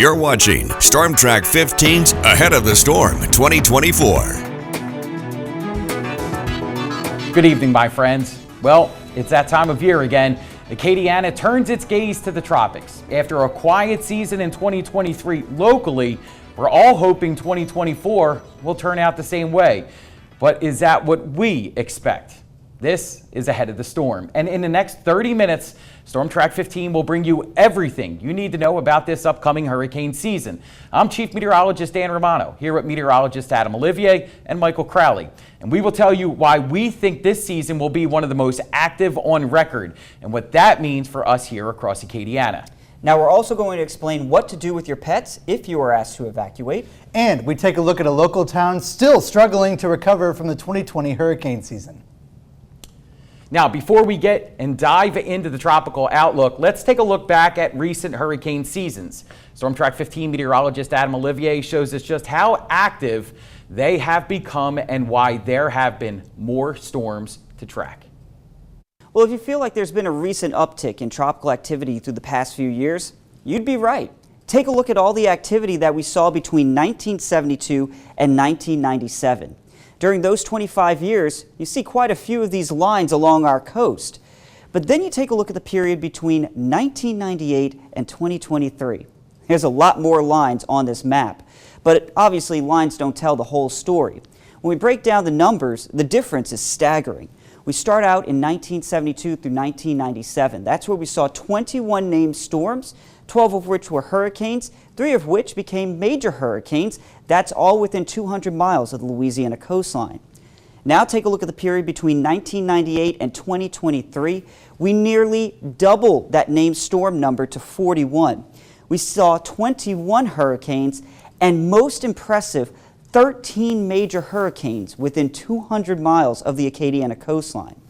You're watching Storm Track 15's Ahead of the Storm 2024. Good evening, my friends. Well, it's that time of year again. Acadiana turns its gaze to the tropics. After a quiet season in 2023 locally, we're all hoping 2024 will turn out the same way. But is that what we expect? This is Ahead of the Storm. And in the next 30 minutes, Storm Track 15 will bring you everything you need to know about this upcoming hurricane season. I'm Chief Meteorologist Dan Romano, here with meteorologist Adam Olivier and Michael Crowley. And we will tell you why we think this season will be one of the most active on record and what that means for us here across Acadiana. Now we're also going to explain what to do with your pets if you are asked to evacuate. And we take a look at a local town still struggling to recover from the 2020 hurricane season. Now, before we get and dive into the tropical outlook, let's take a look back at recent hurricane seasons. Storm Track 15 meteorologist Adam Olivier shows us just how active they have become and why there have been more storms to track. Well, if you feel like there's been a recent uptick in tropical activity through the past few years, you'd be right. Take a look at all the activity that we saw between 1972 and 1997. During those 25 years, you see quite a few of these lines along our coast. But then you take a look at the period between 1998 and 2023. There's a lot more lines on this map, but obviously lines don't tell the whole story. When we break down the numbers, the difference is staggering. We start out in 1972 through 1997. That's where we saw 21 named storms, 12 of which were hurricanes, 3 of which became major hurricanes. That's all within 200 miles of the Louisiana coastline. Now take a look at the period between 1998 and 2023. We nearly doubled that named storm number to 41. We saw 21 hurricanes and, most impressive, 13 major hurricanes within 200 miles of the Acadiana coastline.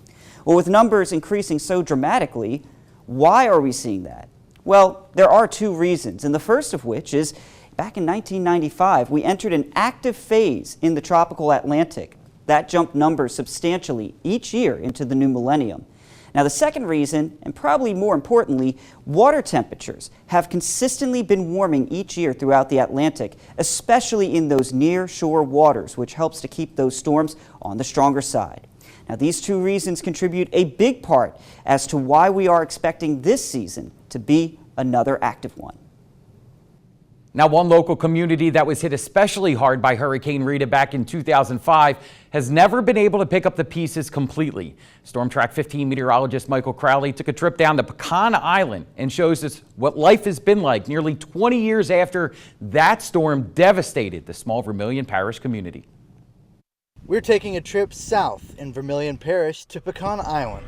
Well, with numbers increasing so dramatically, why are we seeing that? Well, there are 2 reasons, and the first of which is back in 1995, we entered an active phase in the tropical Atlantic. That jumped numbers substantially each year into the new millennium. Now, the second reason, and probably more importantly, water temperatures have consistently been warming each year throughout the Atlantic, especially in those near-shore waters, which helps to keep those storms on the stronger side. Now, these 2 reasons contribute a big part as to why we are expecting this season to be another active one. Now, one local community that was hit especially hard by Hurricane Rita back in 2005 has never been able to pick up the pieces completely. Storm Track 15 meteorologist Michael Crowley took a trip down to Pecan Island and shows us what life has been like nearly 20 years after that storm devastated the small Vermilion Parish community. We're taking a trip south in Vermilion Parish to Pecan Island,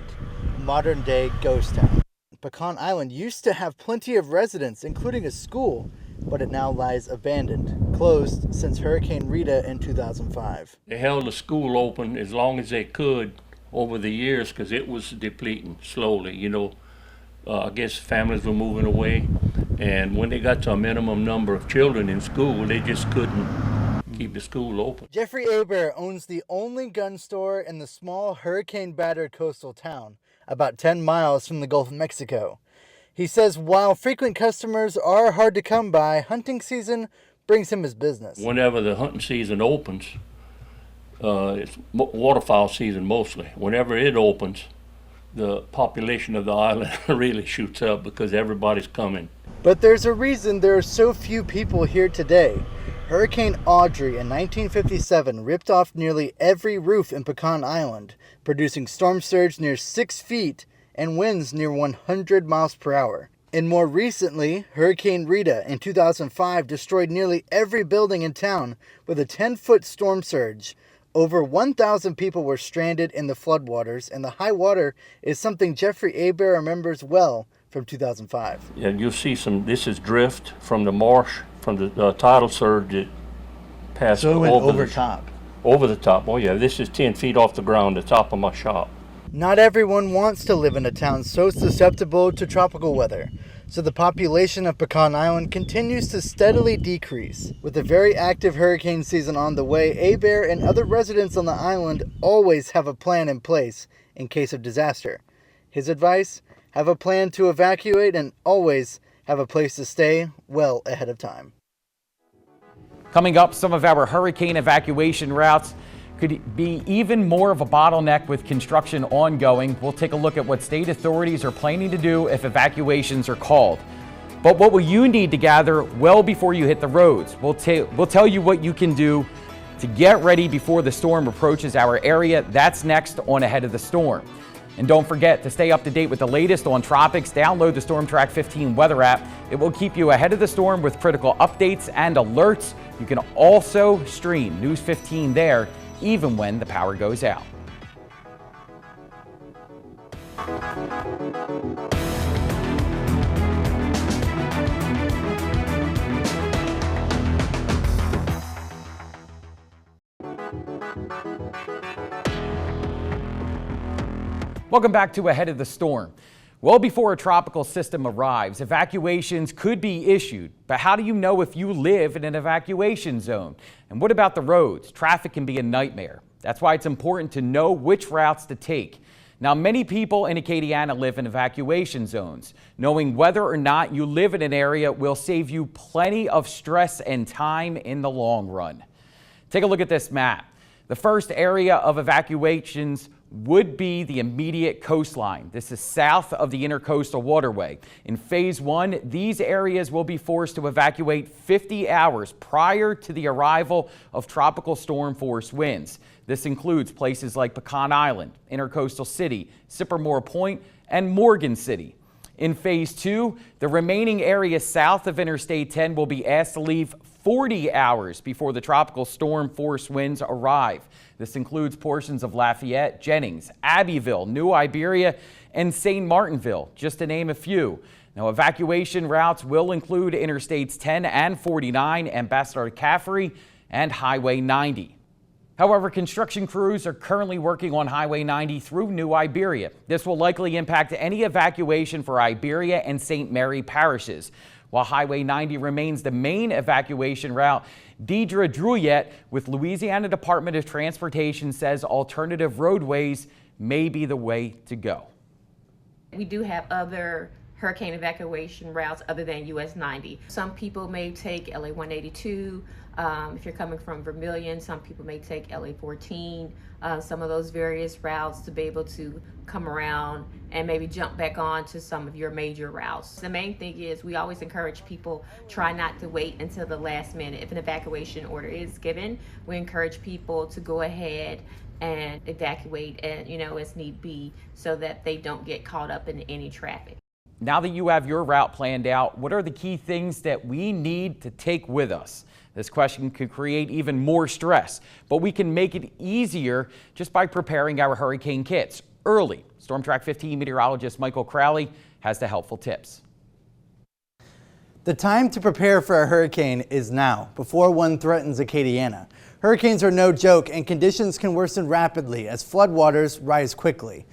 modern-day ghost town. Pecan Island used to have plenty of residents, including a school, but it now lies abandoned, closed since Hurricane Rita in 2005. They held the school open as long as they could over the years because it was depleting slowly. I guess families were moving away, and when they got to a minimum number of children in school, they just couldn't keep the school open. Jeffrey Aber owns the only gun store in the small hurricane-battered coastal town, about 10 miles from the Gulf of Mexico. He says while frequent customers are hard to come by, hunting season brings him his business. Whenever the hunting season opens, it's waterfowl season mostly. Whenever it opens, the population of the island really shoots up because everybody's coming. But there's a reason there are so few people here today. Hurricane Audrey in 1957 ripped off nearly every roof in Pecan Island, producing storm surge near 6 feet and winds near 100 miles per hour. And more recently, Hurricane Rita in 2005 destroyed nearly every building in town with a 10-foot storm surge. Over 1,000 people were stranded in the floodwaters, and the high water is something Jeffrey Aber remembers well from 2005. Yeah, you'll see this is drift from the marsh, from the tidal surge that passed So it went over the top. Oh yeah, this is 10 feet off the ground, the top of my shop. Not everyone wants to live in a town so susceptible to tropical weather, so the population of Pecan Island continues to steadily decrease. With a very active hurricane season on the way, Aber and other residents on the island always have a plan in place in case of disaster. His advice? Have a plan to evacuate and always have a place to stay well ahead of time. Coming up, some of our hurricane evacuation routes could be even more of a bottleneck with construction ongoing. We'll take a look at what state authorities are planning to do if evacuations are called. But what will you need to gather well before you hit the roads? We'll tell you what you can do to get ready before the storm approaches our area. That's next on Ahead of the Storm. And don't forget to stay up to date with the latest on tropics. Download the StormTrack 15 weather app. It will keep you ahead of the storm with critical updates and alerts. You can also stream News 15 there, even when the power goes out. Welcome back to Ahead of the Storm. Well before a tropical system arrives, evacuations could be issued. But how do you know if you live in an evacuation zone? And what about the roads? Traffic can be a nightmare. That's why it's important to know which routes to take. Now, many people in Acadiana live in evacuation zones. Knowing whether or not you live in an area will save you plenty of stress and time in the long run. Take a look at this map. The first area of evacuations would be the immediate coastline. This is south of the Intercoastal Waterway. In Phase 1, these areas will be forced to evacuate 50 hours prior to the arrival of tropical storm force winds. This includes places like Pecan Island, Intercoastal City, Sippermore Point, and Morgan City. In Phase 2, the remaining areas south of Interstate 10 will be asked to leave 40 hours before the tropical storm force winds arrive. This includes portions of Lafayette, Jennings, Abbeville, New Iberia, and St. Martinville, just to name a few. Now, evacuation routes will include Interstates 10 and 49, Ambassador Caffrey, and Highway 90. However, construction crews are currently working on Highway 90 through New Iberia. This will likely impact any evacuation for Iberia and St. Mary parishes. While Highway 90 remains the main evacuation route, Deidre Druyette with Louisiana Department of Transportation says alternative roadways may be the way to go. We do have other hurricane evacuation routes other than US 90. Some people may take LA 182. If you're coming from Vermilion, some people may take LA 14. Some of those various routes to be able to come around and maybe jump back on to some of your major routes. The main thing is we always encourage people, try not to wait until the last minute. If an evacuation order is given, we encourage people to go ahead and evacuate and, as need be, so that they don't get caught up in any traffic. Now that you have your route planned out, what are the key things that we need to take with us? This question could create even more stress, but we can make it easier just by preparing our hurricane kits early. StormTrack 15 meteorologist Michael Crowley has the helpful tips. The time to prepare for a hurricane is now, before one threatens Acadiana. Hurricanes are no joke, and conditions can worsen rapidly as floodwaters rise quickly.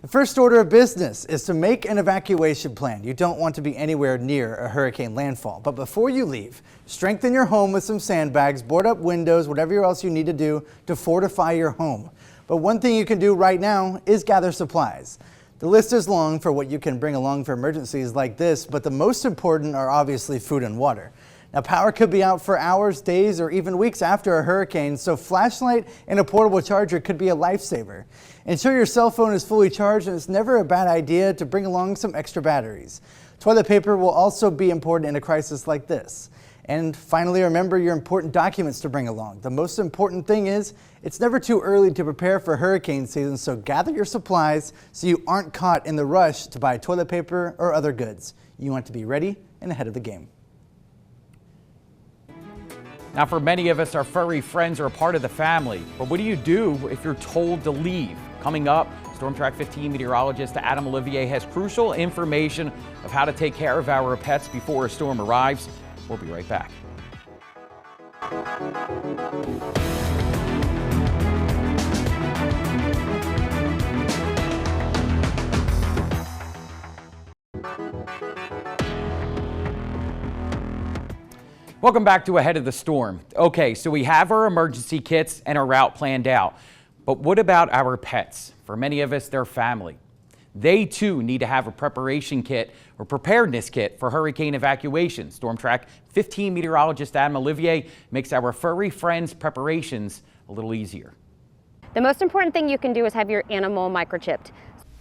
The first order of business is to make an evacuation plan. You don't want to be anywhere near a hurricane landfall. But before you leave, strengthen your home with some sandbags, board up windows, whatever else you need to do to fortify your home. But one thing you can do right now is gather supplies. The list is long for what you can bring along for emergencies like this, but the most important are obviously food and water. Now, power could be out for hours, days, or even weeks after a hurricane, so flashlight and a portable charger could be a lifesaver. Ensure your cell phone is fully charged, and it's never a bad idea to bring along some extra batteries. Toilet paper will also be important in a crisis like this. And finally, remember your important documents to bring along. The most important thing is it's never too early to prepare for hurricane season, so gather your supplies so you aren't caught in the rush to buy toilet paper or other goods. You want to be ready and ahead of the game. Now, for many of us, our furry friends are a part of the family. But what do you do if you're told to leave? Coming up, StormTrack 15 meteorologist Adam Olivier has crucial information of how to take care of our pets before a storm arrives. We'll be right back. Welcome back to Ahead of the Storm. Okay, so we have our emergency kits and our route planned out. But what about our pets? For many of us, they're family. They too need to have a preparation kit or preparedness kit for hurricane evacuation. Storm Track 15 meteorologist Adam Olivier makes our furry friends' preparations a little easier. The most important thing you can do is have your animal microchipped.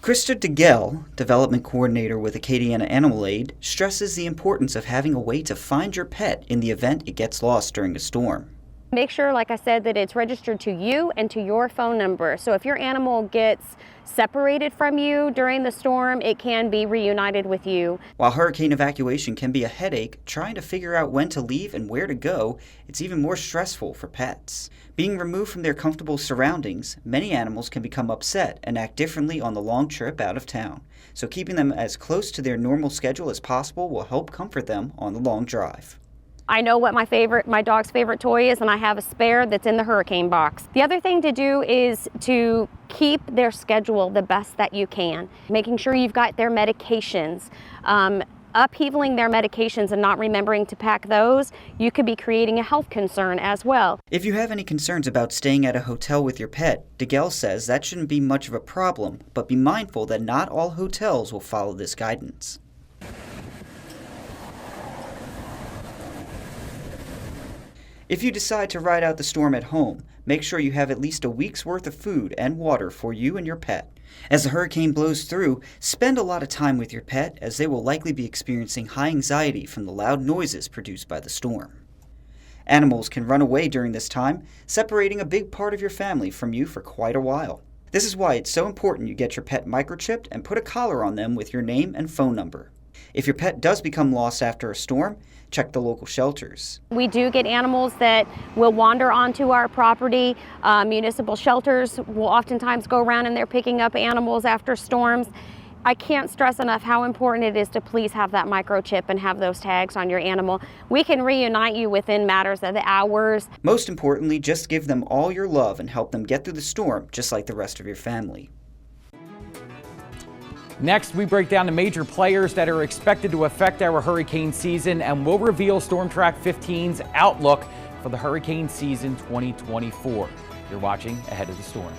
Krista DeGell, development coordinator with Acadiana Animal Aid, stresses the importance of having a way to find your pet in the event it gets lost during a storm. Make sure, like I said, that it's registered to you and to your phone number. So if your animal gets separated from you during the storm, it can be reunited with you. While hurricane evacuation can be a headache, trying to figure out when to leave and where to go, it's even more stressful for pets. Being removed from their comfortable surroundings, many animals can become upset and act differently on the long trip out of town. So keeping them as close to their normal schedule as possible will help comfort them on the long drive. I know what my dog's favorite toy is, and I have a spare that's in the hurricane box. The other thing to do is to keep their schedule the best that you can, making sure you've got their medications. Upheavaling their medications and not remembering to pack those, you could be creating a health concern as well. If you have any concerns about staying at a hotel with your pet, DeGell says that shouldn't be much of a problem, but be mindful that not all hotels will follow this guidance. If you decide to ride out the storm at home, make sure you have at least a week's worth of food and water for you and your pet. As the hurricane blows through, spend a lot of time with your pet, as they will likely be experiencing high anxiety from the loud noises produced by the storm. Animals can run away during this time, separating a big part of your family from you for quite a while. This is why it's so important you get your pet microchipped and put a collar on them with your name and phone number. If your pet does become lost after a storm, check the local shelters. We do get animals that will wander onto our property. Municipal shelters will oftentimes go around and they're picking up animals after storms. I can't stress enough how important it is to please have that microchip and have those tags on your animal. We can reunite you within matters of hours. Most importantly, just give them all your love and help them get through the storm just like the rest of your family. Next, we break down the major players that are expected to affect our hurricane season, and we'll reveal Storm Track 15's outlook for the hurricane season 2024. You're watching Ahead of the Storm.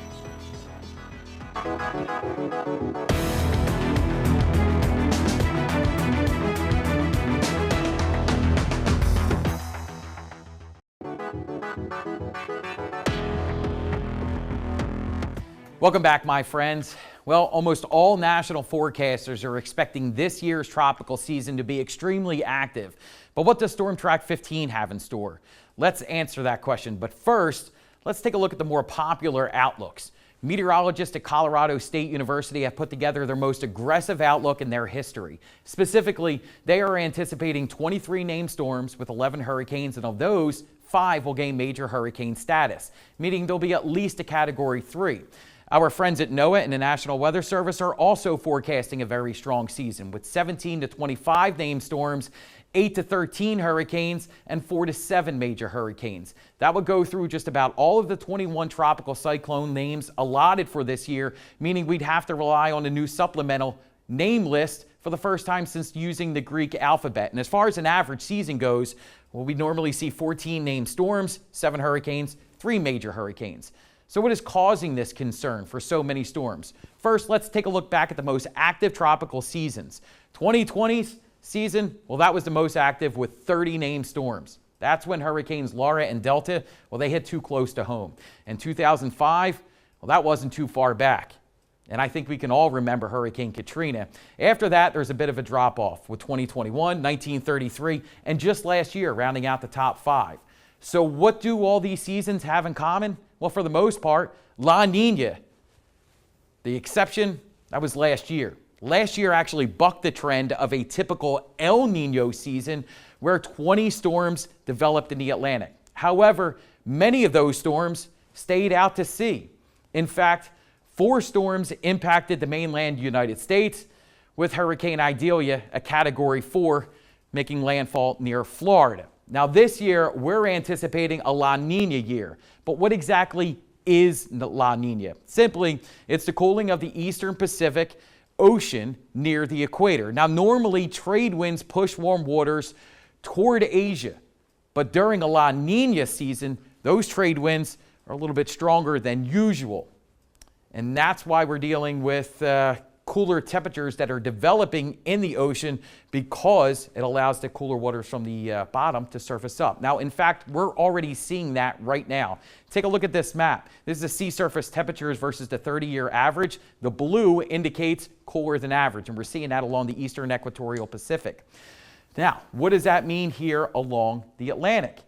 Welcome back, my friends. Well, almost all national forecasters are expecting this year's tropical season to be extremely active. But what does Storm Track 15 have in store? Let's answer that question. But first, let's take a look at the more popular outlooks. Meteorologists at Colorado State University have put together their most aggressive outlook in their history. Specifically, they are anticipating 23 named storms with 11 hurricanes, and of those, 5 will gain major hurricane status, meaning there'll be at least a Category 3. Our friends at NOAA and the National Weather Service are also forecasting a very strong season with 17 to 25 named storms, 8 to 13 hurricanes, and 4 to 7 major hurricanes. That would go through just about all of the 21 tropical cyclone names allotted for this year, meaning we'd have to rely on a new supplemental name list for the first time since using the Greek alphabet. And as far as an average season goes, well, we normally see 14 named storms, 7 hurricanes, 3 major hurricanes. So what is causing this concern for so many storms? First, let's take a look back at the most active tropical seasons. 2020's season, well, that was the most active with 30 named storms. That's when Hurricanes Laura and Delta, well, they hit too close to home. In 2005, well, that wasn't too far back. And I think we can all remember Hurricane Katrina. After that, there's a bit of a drop-off with 2021, 1933, and just last year, rounding out the top 5. So what do all these seasons have in common? Well, for the most part, La Nina. The exception, that was last year. Last year actually bucked the trend of a typical El Nino season where 20 storms developed in the Atlantic. However, many of those storms stayed out to sea. In fact, 4 storms impacted the mainland United States, with Hurricane Idalia, a Category 4, making landfall near Florida. Now this year, we're anticipating a La Nina year. But what exactly is La Nina? Simply, it's the cooling of the eastern Pacific Ocean near the equator. Now normally, trade winds push warm waters toward Asia. But during a La Nina season, those trade winds are a little bit stronger than usual. And that's why we're dealing with cooler temperatures that are developing in the ocean because it allows the cooler waters from the bottom to surface up. Now, in fact, we're already seeing that right now. Take a look at this map. This is the sea surface temperatures versus the 30-year average. The blue indicates cooler than average, and we're seeing that along the eastern equatorial Pacific. Now, what does that mean here along the Atlantic?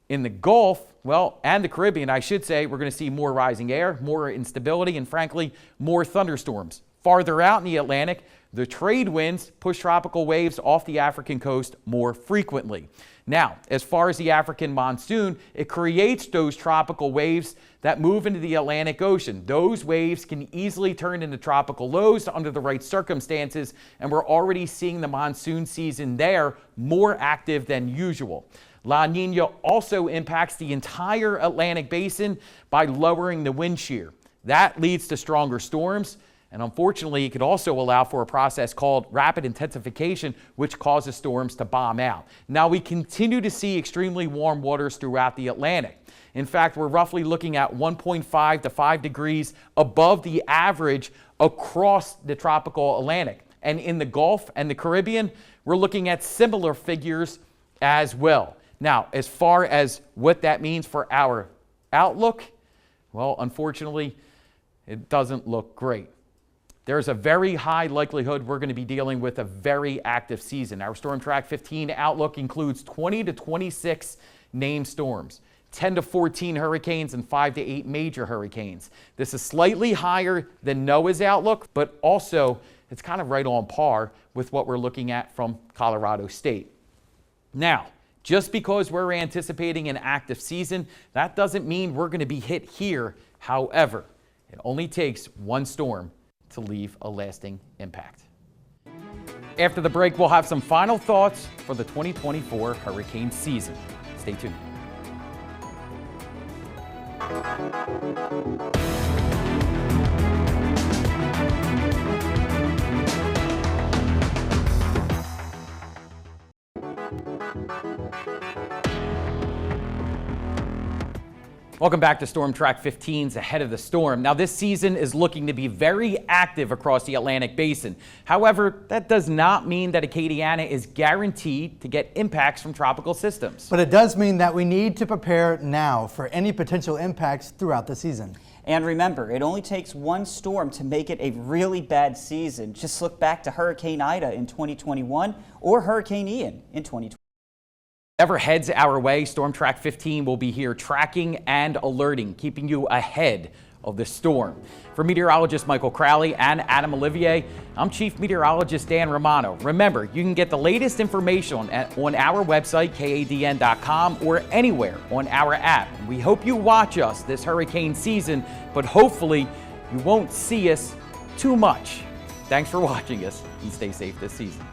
In the Gulf, well, and the Caribbean, I should say, we're going to see more rising air, more instability, and frankly, more thunderstorms. Farther out in the Atlantic, the trade winds push tropical waves off the African coast more frequently. Now, as far as the African monsoon, it creates those tropical waves that move into the Atlantic Ocean. Those waves can easily turn into tropical lows under the right circumstances, and we're already seeing the monsoon season there more active than usual. La Nina also impacts the entire Atlantic basin by lowering the wind shear. That leads to stronger storms, and unfortunately, it could also allow for a process called rapid intensification, which causes storms to bomb out. Now, we continue to see extremely warm waters throughout the Atlantic. In fact, we're roughly looking at 1.5 to 5 degrees above the average across the tropical Atlantic. And in the Gulf and the Caribbean, we're looking at similar figures as well. Now, as far as what that means for our outlook, well, unfortunately, it doesn't look great. There's a very high likelihood we're going to be dealing with a very active season. Our Storm Track 15 outlook includes 20 to 26 named storms, 10 to 14 hurricanes, and 5 to 8 major hurricanes. This is slightly higher than NOAA's outlook, but also it's kind of right on par with what we're looking at from Colorado State. Now, just because we're anticipating an active season, that doesn't mean we're going to be hit here. However, it only takes one storm to leave a lasting impact. After the break, we'll have some final thoughts for the 2024 hurricane season. Stay tuned. Welcome back to Storm Track 15's Ahead of the Storm. Now, this season is looking to be very active across the Atlantic Basin. However, that does not mean that Acadiana is guaranteed to get impacts from tropical systems. But it does mean that we need to prepare now for any potential impacts throughout the season. And remember, it only takes one storm to make it a really bad season. Just look back to Hurricane Ida in 2021 or Hurricane Ian in 2020. Whatever heads our way, Storm Track 15 will be here tracking and alerting, keeping you ahead of the storm. For meteorologist Michael Crowley and Adam Olivier, I'm Chief Meteorologist Dan Romano. Remember, you can get the latest information on our website, kadn.com, or anywhere on our app. We hope you watch us this hurricane season, but hopefully you won't see us too much. Thanks for watching us, and stay safe this season.